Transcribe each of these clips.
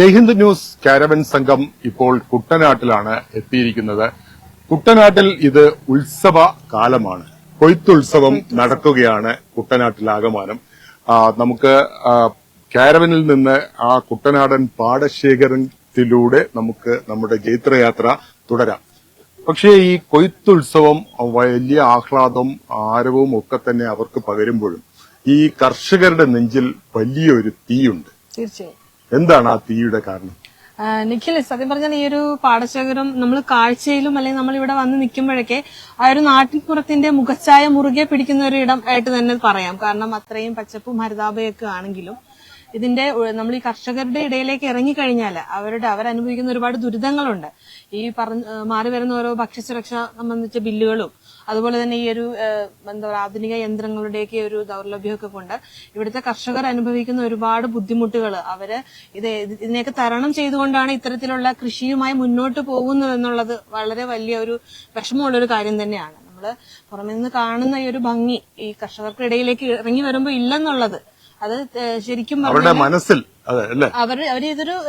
Jaihind news caravan സംഘം ഇപ്പോൾ കുട്ടനാട്ടിലാണ് എത്തിയിരിക്കുന്നത്. കുട്ടനാട്ടിൽ ഇത് ഉത്സവ കാലമാണ്. കൊയ്ത്തുത്സവം നടക്കുകയാണ് കുട്ടനാട്ടിലാകമാനം. നമുക്ക് കാരവനിൽ നിന്ന് ആ കുട്ടനാടൻ പാടശേഖരത്തിലൂടെ നമുക്ക് നമ്മുടെ ജൈത്രയാത്ര തുടരാം. പക്ഷേ ഈ കൊയ്ത്തുത്സവം വലിയ ആഹ്ലാദവും ആരവവും ഒക്കെ തന്നെ അവർക്ക് പകരുമ്പോഴും ഈ കർഷകരുടെ നെഞ്ചിൽ വലിയൊരു തീയുണ്ട്. തീർച്ചയായും. എന്താണ് ആ തീയുടെ കാരണം? നിഖിൽ, സത്യം പറഞ്ഞാൽ ഈ ഒരു പാടശേഖരം നമ്മൾ കാഴ്ചയിലും അല്ലെങ്കിൽ നമ്മൾ ഇവിടെ വന്ന് നിൽക്കുമ്പോഴൊക്കെ ആ ഒരു നാട്ടിൻപുറത്തിന്റെ മുഖച്ഛായ മുറുകെ പിടിക്കുന്ന ഒരു ഇടം ആയിട്ട് തന്നെ പറയാം. കാരണം അത്രയും പച്ചപ്പും ഹരിതാഭയൊക്കെ ആണെങ്കിലും ഇതിന്റെ നമ്മൾ ഈ കർഷകരുടെ ഇടയിലേക്ക് ഇറങ്ങിക്കഴിഞ്ഞാൽ അവരനുഭവിക്കുന്ന ഒരുപാട് ദുരിതങ്ങളുണ്ട്. ഈ മാറി വരുന്ന ഓരോ ഭക്ഷ്യസുരക്ഷ സംബന്ധിച്ച ബില്ലുകളും അതുപോലെ തന്നെ ഈ ഒരു ആധുനിക യന്ത്രങ്ങളുടെയൊക്കെ ഒരു ദൗർലഭ്യമൊക്കെ കൊണ്ട് ഇവിടുത്തെ കർഷകർ അനുഭവിക്കുന്ന ഒരുപാട് ബുദ്ധിമുട്ടുകൾ ഇതിനെയൊക്കെ തരണം ചെയ്തുകൊണ്ടാണ് ഇത്തരത്തിലുള്ള കൃഷിയുമായി മുന്നോട്ട് പോകുന്നത് എന്നുള്ളത് വളരെ വലിയ ഒരു വിഷമമുള്ളൊരു കാര്യം തന്നെയാണ്. നമ്മള് പുറമെ നിന്ന് കാണുന്ന ഈ ഒരു ഭംഗി ഈ കർഷകർക്കിടയിലേക്ക് ഇറങ്ങി വരുമ്പോൾ ഇല്ലെന്നുള്ളത് അത് ശരിക്കും അവരുടെ മനസ്സിൽ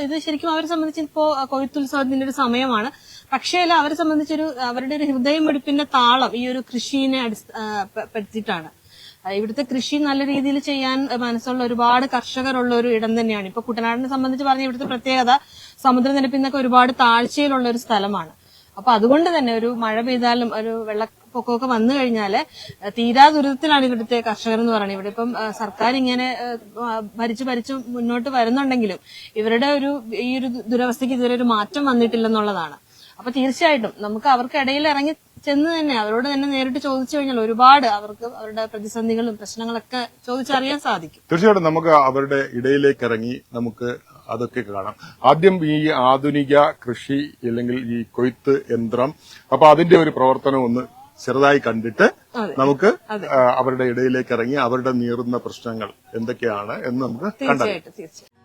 ഇത് ശരിക്കും അവരെ സംബന്ധിച്ച് ഇപ്പോ കൊയ്ത്തുത്സവത്തിന്റെ ഒരു സമയമാണ്. പക്ഷേ അവരെ സംബന്ധിച്ചൊരു അവരുടെ ഒരു ഹൃദയമെടുപ്പിന്റെ താളം ഈ ഒരു കൃഷിനെ അടിസ്ഥാനപ്പെടുത്തിയിട്ടാണ്. ഇവിടുത്തെ കൃഷി നല്ല രീതിയിൽ ചെയ്യാൻ മനസ്സുള്ള ഒരുപാട് കർഷകരുള്ള ഒരു ഇടം തന്നെയാണ്. ഇപ്പൊ കുട്ടനാടിനെ സംബന്ധിച്ച് പറഞ്ഞ ഇവിടുത്തെ പ്രത്യേകത സമുദ്രനിരപ്പിൽ നിന്നൊക്കെ ഒരുപാട് താഴ്ചയിലുള്ള ഒരു സ്ഥലമാണ്. അപ്പൊ അതുകൊണ്ട് തന്നെ ഒരു മഴ പെയ്താലും ഒരു വെള്ളപ്പൊക്കമൊക്കെ വന്നു കഴിഞ്ഞാല് തീരാ ദുരിതത്തിലാണ് ഇവിടുത്തെ കർഷകർ എന്ന് പറയുന്നത്. ഇവിടെ ഇപ്പം സർക്കാർ ഇങ്ങനെ ഭരിച്ചു മുന്നോട്ട് വരുന്നുണ്ടെങ്കിലും ഇവരുടെ ഈ ഒരു ദുരവസ്ഥയ്ക്ക് ഇതുവരെ ഒരു മാറ്റം വന്നിട്ടില്ലെന്നുള്ളതാണ്. അപ്പൊ തീർച്ചയായിട്ടും നമുക്ക് അവർക്കിടയിൽ ഇറങ്ങി ചെന്ന് തന്നെ അവരോട് തന്നെ നേരിട്ട് ചോദിച്ചു കഴിഞ്ഞാൽ ഒരുപാട് അവർക്ക് അവരുടെ പ്രതിസന്ധികളും പ്രശ്നങ്ങളൊക്കെ ചോദിച്ചറിയാൻ സാധിക്കും. തീർച്ചയായിട്ടും നമുക്ക് അവരുടെ ഇടയിലേക്ക് ഇറങ്ങി നമുക്ക് അതൊക്കെ കാണാം. ആദ്യം ഈ ആധുനിക കൃഷി അല്ലെങ്കിൽ ഈ കൊയ്ത്ത് യന്ത്രം, അപ്പൊ അതിന്റെ ഒരു പ്രവർത്തനം ഒന്ന് ചെറുതായി കണ്ടിട്ട് നമുക്ക് അവരുടെ ഇടയിലേക്ക് ഇറങ്ങി അവരുടെ നീറുന്ന പ്രശ്നങ്ങൾ എന്തൊക്കെയാണ് എന്ന് നമുക്ക് കണ്ടെത്താം.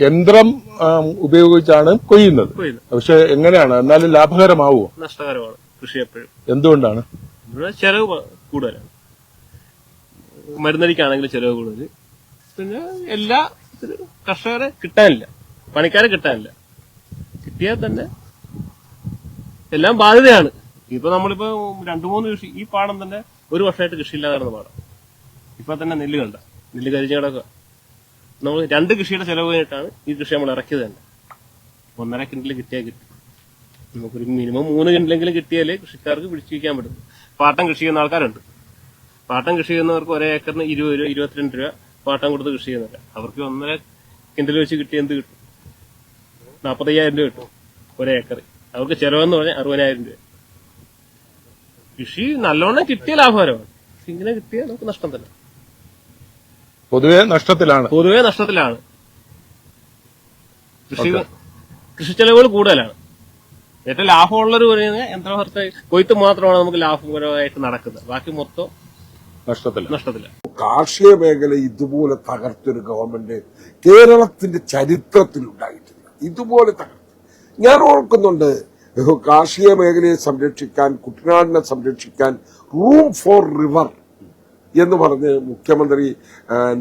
യന്ത്രം ഉപയോഗിച്ചാണ് കൊയ്യുന്നത്. പക്ഷെ എങ്ങനെയാണ്, എന്നാലും ലാഭകരമാവുമോ? നഷ്ടകരമാണ് കൃഷി എപ്പോഴും. എന്തുകൊണ്ടാണ്? ചെലവ് കൂടുതലാണ്. മരുന്നടിക്കാണെങ്കിൽ ചെലവ് കൂടുതൽ. പിന്നെ എല്ലാ കർഷകരെ കിട്ടാനില്ല, പണിക്കാരെ കിട്ടാനില്ല. കിട്ടിയാൽ തന്നെ എല്ലാം ബാധ്യതയാണ്. ഇപ്പൊ നമ്മളിപ്പോ 2-3 കൃഷി ഈ പാടം തന്നെ ഒരു വർഷമായിട്ട് കൃഷിയില്ലാതെ നടന്ന പാടം. ഇപ്പൊ തന്നെ നെല്ല് കരിഞ്ഞ കിടക്കുക. നമ്മൾ 2 കൃഷിയുടെ ചെലവ് കഴിഞ്ഞിട്ടാണ് ഈ കൃഷി നമ്മൾ ഇറക്കിയത് തന്നെ. 1.5 കിൻഡിൽ കിട്ടിയാൽ കിട്ടും. നമുക്കൊരു മിനിമം 3 കിൻഡിലെങ്കിലും കിട്ടിയാലേ കൃഷിക്കാർക്ക് പിടിച്ചു വയ്ക്കാൻ പറ്റും. പാട്ടം കൃഷി ചെയ്യുന്ന ആൾക്കാരുണ്ട്. പാട്ടം കൃഷി ചെയ്യുന്നവർക്ക് ഒരേ ഏക്കറിന് 20 രൂപ 22 രൂപ പാട്ടം കൊടുത്ത് കൃഷി ചെയ്യുന്നില്ല. അവർക്ക് 1.5 കിൻഡിൽ വെച്ച് കിട്ടിയ എന്ത് കിട്ടും? 45,000 രൂപ കിട്ടും ഒരേ ഏക്കർ. അവർക്ക് ചെലവെന്ന് പറഞ്ഞാൽ 60,000 രൂപ. കൃഷി നല്ലോണം കിട്ടിയ ലാഭകരമാണ്. ഇങ്ങനെ കിട്ടിയാൽ നമുക്ക് നഷ്ടം തന്നെ. പൊതുവെ നഷ്ടത്തിലാണ്. കൃഷി ചെലവുകൾ കൂടുതലാണ്. ഏറ്റവും ലാഭമുള്ളൊരു പറയുന്നത് യന്ത്രവർക്ക് കൊയ്ത്ത് മാത്രമാണ് നമുക്ക് ലാഭകരമായിട്ട് നടക്കുന്നത്. ബാക്കി മൊത്തം നഷ്ടത്തില്ല. കാർഷിക മേഖല ഇതുപോലെ തകർത്തൊരു ഗവൺമെന്റ് കേരളത്തിന്റെ ചരിത്രത്തിൽ ഉണ്ടായിട്ടില്ല. ഇതുപോലെ തകർത്ത് ഞാൻ ഓർക്കുന്നുണ്ട്. കാർഷിക മേഖലയെ സംരക്ഷിക്കാൻ, കുട്ടനാടിനെ സംരക്ഷിക്കാൻ റൂം ഫോർ റിവർ എന്ന് പറഞ്ഞ് മുഖ്യമന്ത്രി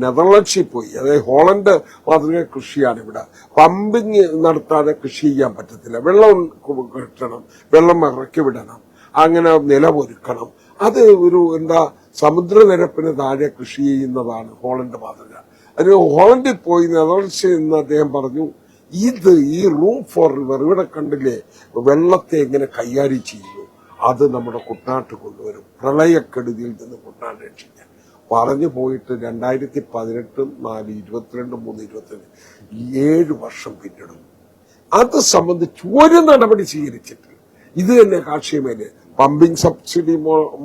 നെതർലൻഡ്സിൽ പോയി. അതായത് ഹോളണ്ട് മാതൃക കൃഷിയാണ്. ഇവിടെ പമ്പിങ് നടത്താതെ കൃഷി ചെയ്യാൻ പറ്റത്തില്ല. വെള്ളം കിട്ടണം, വെള്ളം ഇറക്കി വിടണം, അങ്ങനെ നിലമൊരുക്കണം. അത് ഒരു സമുദ്രനിരപ്പിന് താഴെ കൃഷി ചെയ്യുന്നതാണ് ഹോളണ്ട് മാതൃക. അതിന് ഹോളണ്ടിൽ പോയി നെതർലൻഡ്സിൽ നിന്ന് അദ്ദേഹം പറഞ്ഞു, ഈ റൂം ഫോർ റിവർ ഇവിടെ കണ്ടില്ലേ വെള്ളത്തെ എങ്ങനെ കൈകാര്യം ചെയ്യുന്നു, അത് നമ്മുടെ കുട്ടനാട്ട് കൊണ്ടുവരും, പ്രളയക്കെടുതിയിൽ നിന്ന് കുട്ടനാട് രക്ഷിക്കാൻ പറഞ്ഞു പോയിട്ട് 2018, 4, 22, 3, 22 7 വർഷം പിന്നിടും. അത് സംബന്ധിച്ച് ഒരു നടപടി സ്വീകരിച്ചിട്ടില്ല. ഇത് തന്നെ കാർഷിക മേഖല. പമ്പിംഗ് സബ്സിഡി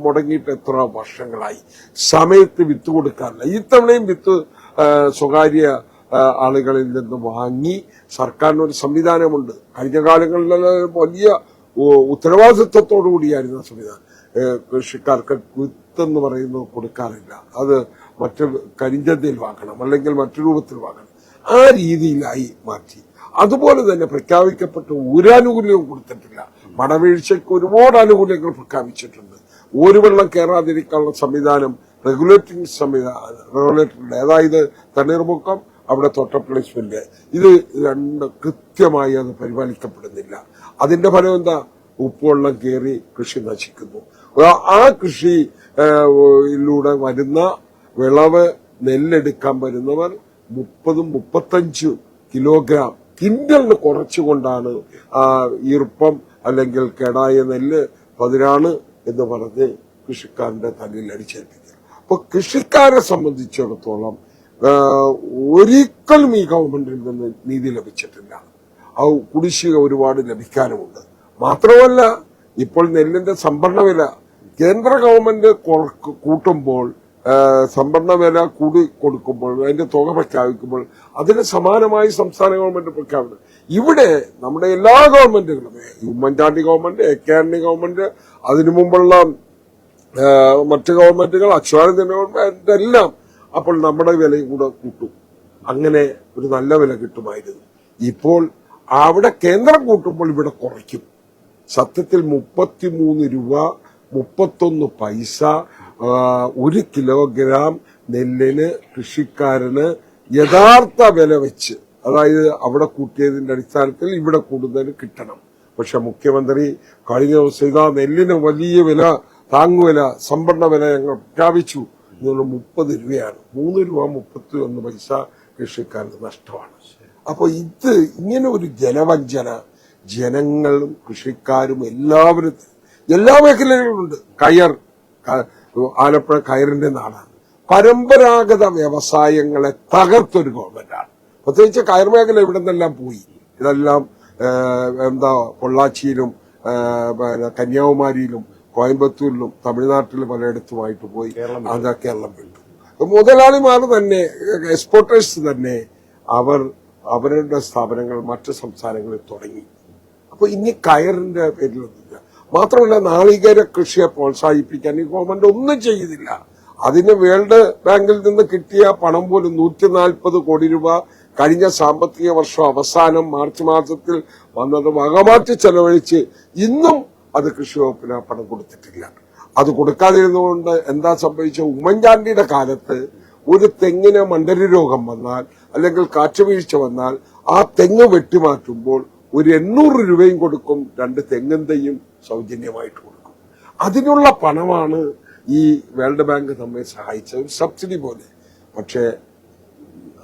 മുടങ്ങിയിട്ട് എത്ര വർഷങ്ങളായി. സമയത്ത് വിത്ത് കൊടുക്കാറില്ല. ഇത്തവണയും വിത്ത് സ്വകാര്യ ആളുകളിൽ നിന്ന് വാങ്ങി സർക്കാരിന് ഒരു സംവിധാനമുണ്ട്. കഴിഞ്ഞ കാലങ്ങളിൽ വലിയ ഉത്തരവാദിത്വത്തോടു കൂടിയായിരുന്നു സംവിധാനം. കൃഷിക്കാർക്ക് വിത്തെന്ന് പറയുന്നത് കൊടുക്കാറില്ല. അത് മറ്റു കരിഞ്ചന്തയിൽ വാങ്ങണം, അല്ലെങ്കിൽ മറ്റു രൂപത്തിൽ വാങ്ങണം. ആ രീതിയിലായി മാറ്റി. അതുപോലെ തന്നെ പ്രഖ്യാപിക്കപ്പെട്ട ഒരാനുകൂല്യവും കൊടുത്തിട്ടില്ല. മടവീഴ്ചയ്ക്ക് ഒരുപാട് ആനുകൂല്യങ്ങൾ പ്രഖ്യാപിച്ചിട്ടുണ്ട്. ഒരു വെള്ളം കയറാതിരിക്കാനുള്ള സംവിധാനം റെഗുലേറ്ററിന്റെ, അതായത് തണ്ണീർമുക്കം, അവിടെ തൊട്ട പ്ലേസ്മെന്റ്, ഇത് രണ്ട് കൃത്യമായി അത് പരിപാലിക്കപ്പെടുന്നില്ല. അതിന്റെ ഫലം എന്താ? ഉപ്പുവെള്ളം കയറി കൃഷി നശിക്കുന്നു. ആ കൃഷിയിലൂടെ വരുന്ന വിളവ് നെല്ലെടുക്കാൻ വരുന്നവർ 30-35 കിലോഗ്രാം കിൻഡലിന് കുറച്ചുകൊണ്ടാണ് ഈർപ്പം അല്ലെങ്കിൽ കേടായ നെല്ല് പതിരാണ് എന്ന് പറഞ്ഞ് കൃഷിക്കാരന്റെ തലയിൽ അടിച്ചേൽപ്പിക്കുക. അപ്പൊ കൃഷിക്കാരെ സംബന്ധിച്ചിടത്തോളം ഒരിക്കലും ഈ ഗവൺമെന്റിൽ നിന്ന് നീതി ലഭിച്ചിട്ടില്ല. ആ കുടിശ്ശിക ഒരുപാട് ലഭിക്കാനുമുണ്ട്. മാത്രമല്ല, ഇപ്പോൾ നെല്ലിന്റെ സംഭരണ വില കേന്ദ്ര ഗവൺമെന്റ് കൂട്ടുമ്പോൾ, സംഭരണ വില കൂടി കൊടുക്കുമ്പോൾ, അതിന്റെ തുക പ്രഖ്യാപിക്കുമ്പോൾ അതിന് സമാനമായി സംസ്ഥാന ഗവൺമെന്റ് പ്രഖ്യാപനം. ഇവിടെ നമ്മുടെ എല്ലാ ഗവൺമെന്റുകളും, ഉമ്മൻചാണ്ടി ഗവൺമെന്റ്, എ.കെ. ആന്റണി ഗവൺമെന്റ്, അതിനു മുമ്പുള്ള മറ്റ് ഗവൺമെന്റുകൾ, അച്യുതാനന്ദൻ ഗവൺമെന്റ് എല്ലാം അപ്പോൾ നമ്മുടെ വിലയും കൂടെ കൂട്ടും. അങ്ങനെ ഒരു നല്ല വില കിട്ടുമായിരുന്നു. ഇപ്പോൾ അവിടെ കേന്ദ്രം കൂട്ടുമ്പോൾ ഇവിടെ കുറയ്ക്കും. സത്യത്തിൽ 33 രൂപ 31 പൈസ 1 കിലോഗ്രാം നെല്ലിന് കൃഷിക്കാരന് യഥാർത്ഥ വില വെച്ച്, അതായത് അവിടെ കൂട്ടിയതിന്റെ അടിസ്ഥാനത്തിൽ ഇവിടെ കൂടുതൽ കിട്ടണം. പക്ഷെ മുഖ്യമന്ത്രി കഴിഞ്ഞ ദിവസം ഇതാ നെല്ലിന് വലിയ വില, താങ്ങുവില, സംഭരണ വില ഞങ്ങൾ പ്രഖ്യാപിച്ചു. 30 രൂപയാണ്. 3 രൂപ 31 പൈസ കൃഷിക്കാരന് നഷ്ടമാണ്. അപ്പൊ ഇത് ഇങ്ങനെ ഒരു ജനവഞ്ചന ജനങ്ങളും കൃഷിക്കാരും എല്ലാവരും എല്ലാ മേഖലകളിലുണ്ട്. ആലപ്പുഴ കയറിന്റെ നാടാണ്. പരമ്പരാഗത വ്യവസായങ്ങളെ തകർത്തൊരു ഗവൺമെന്റാണ്. പ്രത്യേകിച്ച് കയർ മേഖല ഇവിടെ നിന്നെല്ലാം പോയി. ഇതെല്ലാം പൊള്ളാച്ചിയിലും കന്യാകുമാരിയിലും കോയമ്പത്തൂരിലും തമിഴ്നാട്ടിലും പലയിടത്തുമായിട്ട് പോയി. അത് കേരളം വിട്ടു. മുതലാളിമാർ തന്നെ, എക്സ്പോർട്ടേഴ്സ് തന്നെ, അവരുടെ സ്ഥാപനങ്ങൾ മറ്റു സംസ്ഥാനങ്ങളിൽ തുടങ്ങി. അപ്പൊ ഇനി കയറിന്റെ പേരിലൊന്നുമില്ല. മാത്രമല്ല, നാളികേര കൃഷിയെ പ്രോത്സാഹിപ്പിക്കാൻ ഈ ഗവൺമെന്റ് ഒന്നും ചെയ്യുന്നില്ല. അതിന് വേൾഡ് ബാങ്കിൽ നിന്ന് കിട്ടിയ പണം പോലും 140 കോടി രൂപ കഴിഞ്ഞ സാമ്പത്തിക വർഷം അവസാനം മാർച്ച് മാസത്തിൽ വന്നത് വകമാറ്റി ചെലവഴിച്ച് ഇന്നും അത് കൃഷി വകുപ്പിന് പണം കൊടുത്തിട്ടില്ല. അത് കൊടുക്കാതിരുന്നുകൊണ്ട് എന്താ സംഭവിച്ച? ഉമ്മൻചാണ്ടിയുടെ കാലത്ത് ഒരു തെങ്ങിന് മണ്ടരി രോഗം വന്നാൽ അല്ലെങ്കിൽ കാറ്റുവീഴ്ച വന്നാൽ ആ തെങ്ങ് വെട്ടിമാറ്റുമ്പോൾ ഒരു 800 രൂപയും കൊടുക്കും, 2 തെങ്ങും തൈയും സൗജന്യമായിട്ട് കൊടുക്കും. അതിനുള്ള പണമാണ് ഈ വേൾഡ് ബാങ്ക് നമ്മെ സഹായിച്ച ഒരു സബ്സിഡി പോലെ. പക്ഷേ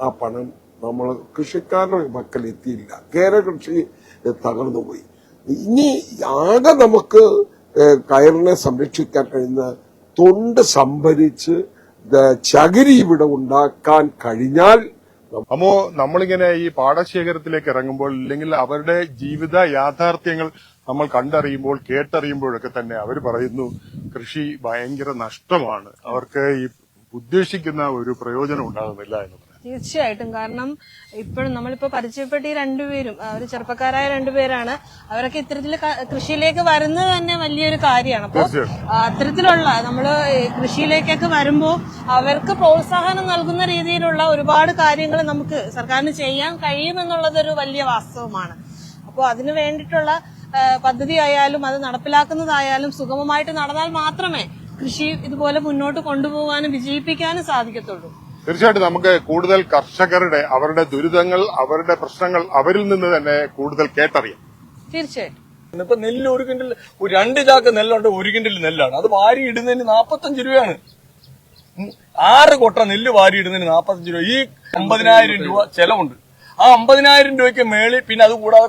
ആ പണം നമ്മൾ കൃഷിക്കാരുടെ മക്കൾ എത്തിയില്ല. കേര കൃഷി തകർന്നുപോയി. ഇനി ആകെ നമുക്ക് കയറിനെ സംരക്ഷിക്കാൻ കഴിയുന്ന തൊണ്ട് സംഭരിച്ച് ചകിരി ഇവിടെ ഉണ്ടാക്കാൻ കഴിഞ്ഞാൽ. അമ്മോ, നമ്മളിങ്ങനെ ഈ പാടശേഖരത്തിലേക്ക് ഇറങ്ങുമ്പോൾ, അല്ലെങ്കിൽ അവരുടെ ജീവിത യാഥാർത്ഥ്യങ്ങൾ നമ്മൾ കണ്ടറിയുമ്പോൾ, കേട്ടറിയുമ്പോഴൊക്കെ തന്നെ അവർ പറയുന്നു കൃഷി ഭയങ്കര നഷ്ടമാണ്, അവർക്ക് ഈ ഉദ്ദേശിക്കുന്ന ഒരു പ്രയോജനം ഉണ്ടാകുന്നില്ല എന്ന് പറയാം. തീർച്ചയായിട്ടും. കാരണം ഇപ്പോഴും നമ്മളിപ്പോ പരിചയപ്പെട്ട ഈ രണ്ടുപേരും ഒരു ചെറുപ്പക്കാരായ രണ്ടുപേരാണ്. അവരൊക്കെ ഇത്തരത്തിൽ കൃഷിയിലേക്ക് വരുന്നത് തന്നെ വലിയൊരു കാര്യമാണ്. അപ്പൊ അത്തരത്തിലുള്ള നമ്മള് കൃഷിയിലേക്കൊക്കെ വരുമ്പോ അവർക്ക് പ്രോത്സാഹനം നൽകുന്ന രീതിയിലുള്ള ഒരുപാട് കാര്യങ്ങൾ നമുക്ക് സർക്കാരിന് ചെയ്യാൻ കഴിയുമെന്നുള്ളതൊരു വലിയ വാസ്തവമാണ്. അപ്പോൾ അതിനു വേണ്ടിയിട്ടുള്ള പദ്ധതി ആയാലും അത് നടപ്പിലാക്കുന്നതായാലും സുഗമമായിട്ട് നടന്നാൽ മാത്രമേ കൃഷി ഇതുപോലെ മുന്നോട്ട് കൊണ്ടുപോകാനും വിജയിപ്പിക്കാനും സാധിക്കത്തുള്ളൂ. തീർച്ചയായിട്ടും നമുക്ക് കൂടുതൽ കർഷകരുടെ, അവരുടെ ദുരിതങ്ങൾ, അവരുടെ പ്രശ്നങ്ങൾ അവരിൽ നിന്ന് തന്നെ കൂടുതൽ കേട്ടറിയാം. തീർച്ചയായിട്ടും. ഇപ്പൊ നെല്ല് 1 കിൻഡൽ, 2 ചാക്ക് നെല്ലുണ്ട്, 1 കിൻഡൽ നെല്ലാണ്. അത് വാരി ഇടുന്നതിന് 45 രൂപയാണ്. 6 കൊട്ട നെല്ല് വാരി ഇടുന്നതിന് 45 രൂപ. ഈ 50,000 രൂപ ചെലവുണ്ട്. ആ 50,000 രൂപയ്ക്ക് മേളിൽ പിന്നെ അത് കൂടാതെ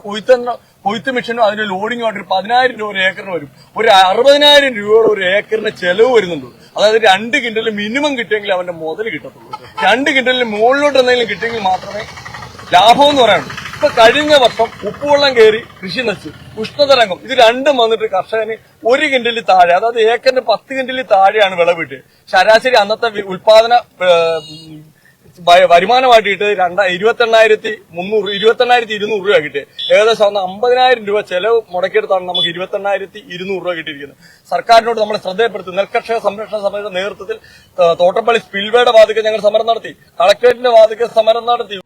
കൊയ്ത്ത് മെഷീനും അതിന്റെ ലോഡിങ്ങുമായിട്ട് 10,000 രൂപ ഒരു ഏക്കറിന് വരും. ഒരു 60,000 രൂപയുടെ ഒരു ഏക്കറിന് ചെലവ് വരുന്നുണ്ട്. അതായത് 2 കിൻഡൽ മിനിമം കിട്ടിയെങ്കിൽ അവന്റെ മുതൽ കിട്ടത്തുള്ളൂ. 2 കിൻഡലിന് മുകളിലോട്ട് എന്തെങ്കിലും കിട്ടിയെങ്കിൽ മാത്രമേ ലാഭം എന്ന് പറയാനുള്ളൂ. ഇപ്പൊ കഴിഞ്ഞ വർഷം ഉപ്പുവെള്ളം കയറി കൃഷി നശിച്ചു, ഉഷ്ണതരംഗം, ഇത് രണ്ടും വന്നിട്ട് കർഷകന് 1 കിൻഡലിൽ താഴെ, അതായത് ഏക്കറിന് 10 കിൻഡലിൽ താഴെയാണ് വിളവിട്ട്. ശരാശരി അന്നത്തെ ഉൽപാദന വരുമാനമായിട്ട് കിട്ടിയത് 28,200 രൂപ കിട്ടി. ഏകദേശം 50,000 രൂപ ചെലവ് മുടക്കിയെടുത്താണ് നമുക്ക് 28,200 രൂപ കിട്ടിയിരിക്കുന്നത്. സർക്കാരിനോട് നമ്മൾ ശ്രദ്ധയപ്പെടുത്തി. നെൽകർഷക സംരക്ഷണ സമിതിയുടെ നേതൃത്വത്തിൽ തോട്ടപ്പള്ളി സ്പിൽവേയുടെ വാതിക്കെ ഞങ്ങൾ സമരം നടത്തി, കളക്ടറേറ്റിന്റെ വാതിക്കെ സമരം നടത്തി.